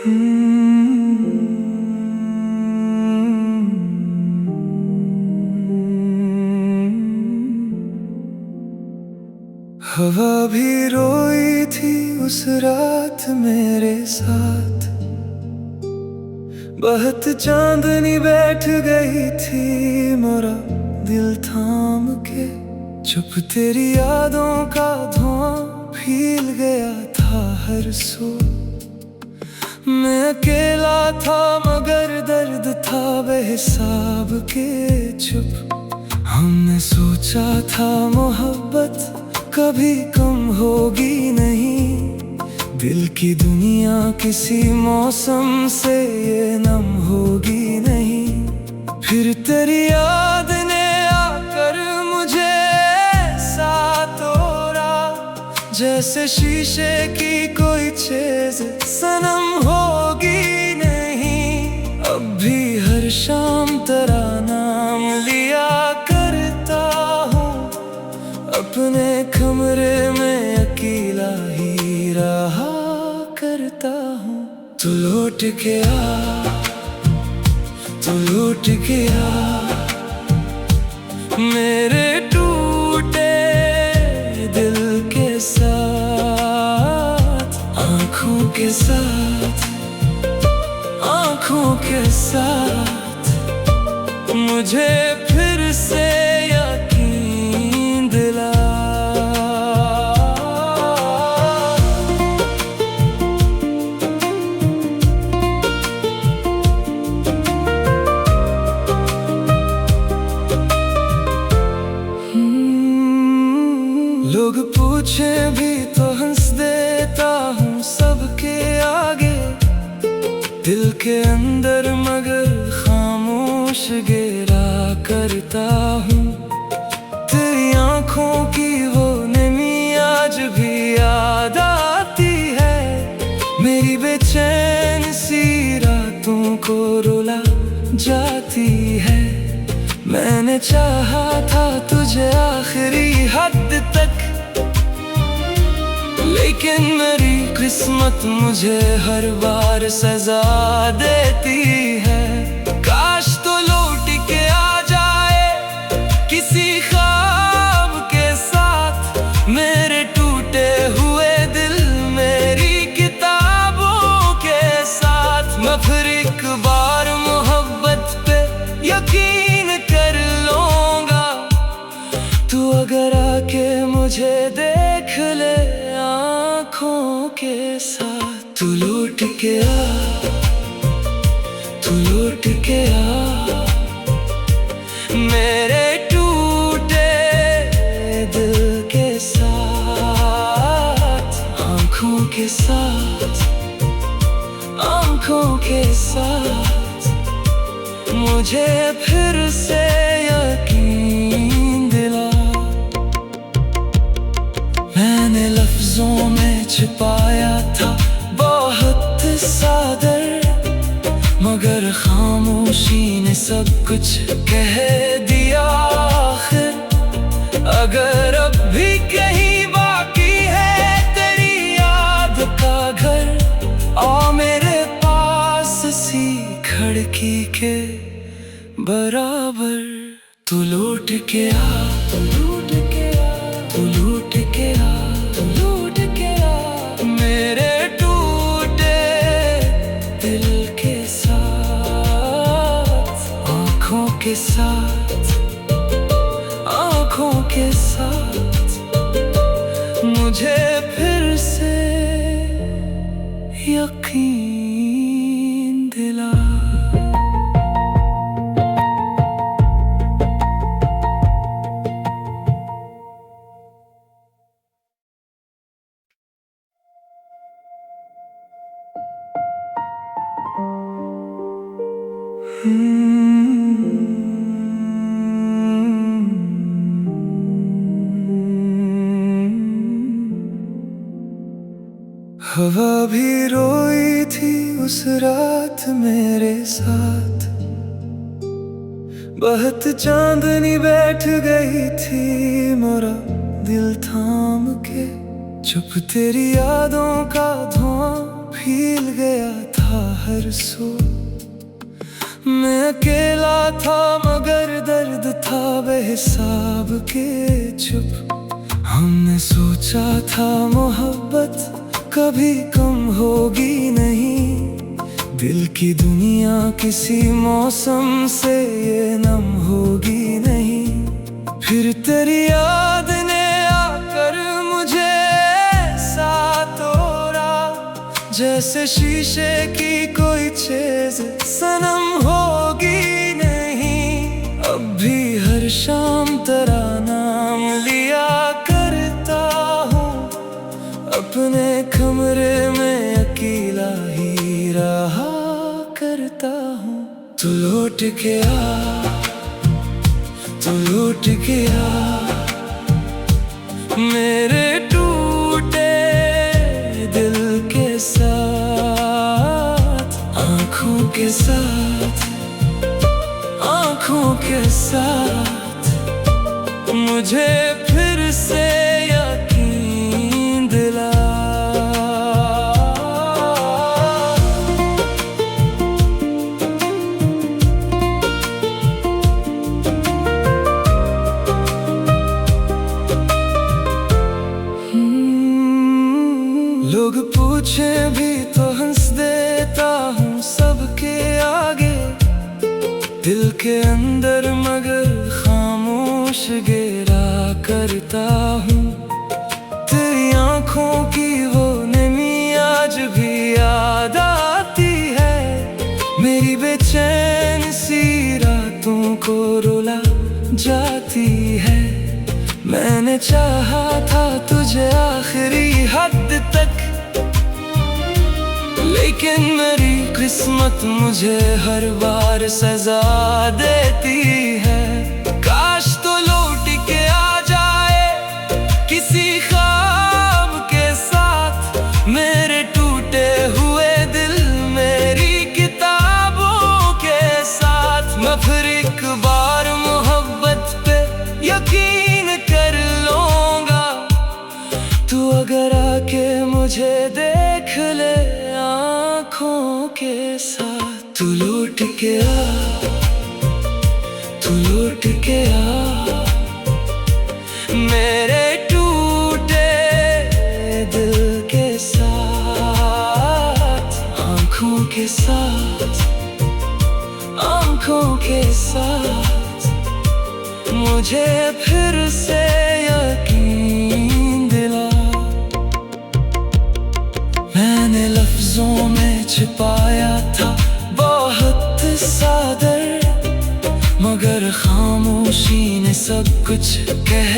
हवा भी रोई थी उस रात मेरे साथ, बहुत चांदनी बैठ गई थी मोरा दिल थाम के। चुप तेरी यादों का धुआं फैल गया था हर सू। मैं अकेला था मगर दर्द था बेहिसाब के चुप। हमने सोचा था मोहब्बत कभी कम होगी नहीं, दिल की दुनिया किसी मौसम से ये नम होगी नहीं। फिर तेरी याद ने आकर मुझे ऐसा तोड़ा, जैसे शीशे की कोई चीज सनम होगी नहीं। अब भी हर शाम तेरा नाम लिया करता हूँ, अपने कमरे में अकेला ही रहा करता हूँ। तू लौट के आ, तू लौट के आ, मेरे टूटे दिल के साथ, आँखों के साथ, आँखों के साथ। मुझे फिर से लोग पूछे भी तो हंस देता हूँ सबके आगे, दिल के अंदर मगर खामोश गिरा करता हूँ। तेरी आँखों की वो नमी आज भी याद आती है, मेरी बेचैन सी रातों को रुला जाती है। मैंने चाहा था तुझे आखिरी हद तक, लेकिन मेरी किस्मत मुझे हर बार सजा देती है। काश तो लौट के आ जाए किसी ख्वाब के साथ, मेरे टूटे हुए दिल मेरी किताबों के साथ। मैं फिर एक बार मोहब्बत पे यकीन कर लूंगा, तू अगर आके मुझे देख ले आँखों के साथ। तू लौट के आ, तू लौट के आ, मेरे टूटे दिल के साथ, आँखों के साथ, आँखों के साथ। मुझे फिर से यकीन दिला। मैंने लफ्जों में छिपाया था बहुत सादर, मगर खामोशी ने सब कुछ कह दिया आखिर। अगर अब भी कहीं बाकी है तेरी याद का घर, आ मेरे पास सी खिड़की के बराबर। तू लौट के आ, तू लौट के आ, तू लौट के आ, तू लौट के आ, मेरे टूटे दिल के साथ, आँखों के साथ, आँखों के साथ। मुझे फिर से यकीन दिला। हवा भी रोई थी उस रात मेरे साथ, बहुत चांदनी बैठ गई थी मोरा दिल थाम के। चुप तेरी यादों का धुआं फैल गया था रहा हर सू। मैं अकेला था मगर दर्द था बेहिसाब के चुप। हमने सोचा था मोहब्बत कभी कम होगी नहीं, दिल की दुनिया किसी मौसम से ये नम होगी नहीं। फिर तेरी याद ने आकर मुझे ऐसा तोड़ा, जैसे शीशे की कोई चीज सनम होगी नहीं। अब भी हर शाम तेरा नाम लिया करता हूँ, अपने कमरे में अकेला ही रहा करता हूँ। तू लौट के आ, तू लौट के आ, मेरे टूटे दिल के साथ, आँखों के साथ, आँखों के साथ। मुझे फिर से यकीन दिला। लोग पूछे भी तो हंस देता हूँ सबके आगे, दिल के अंदर मगर खामोश गेरा करता हूँ। तेरी आँखों की वो नमी आज भी याद आती है, मेरी बेचैन सी रातों को रुला जाती है। मैंने चाहा था तुझे आखिरी हद तक, लेकिन मेरी किस्मत मुझे हर बार सजा देती है। काश तो लौट के आ जाए किसी ख्वाब के साथ, मेरे टूटे हुए दिल मेरी किताबों के साथ। मैं फिर एक बार मोहब्बत पे यकीन कर लूंगा, तू अगर आके मुझे देख ले आँखों के साथ। तू लौट के आ, तू लौट के आ, मेरे टूटे दिल के साथ, आँखों के साथ, आँखों के साथ। मुझे फिर से यकीन दिला। मैंने लफ्जों में छिपाया था बहुत सादर, मगर खामोशी ने सब कुछ कह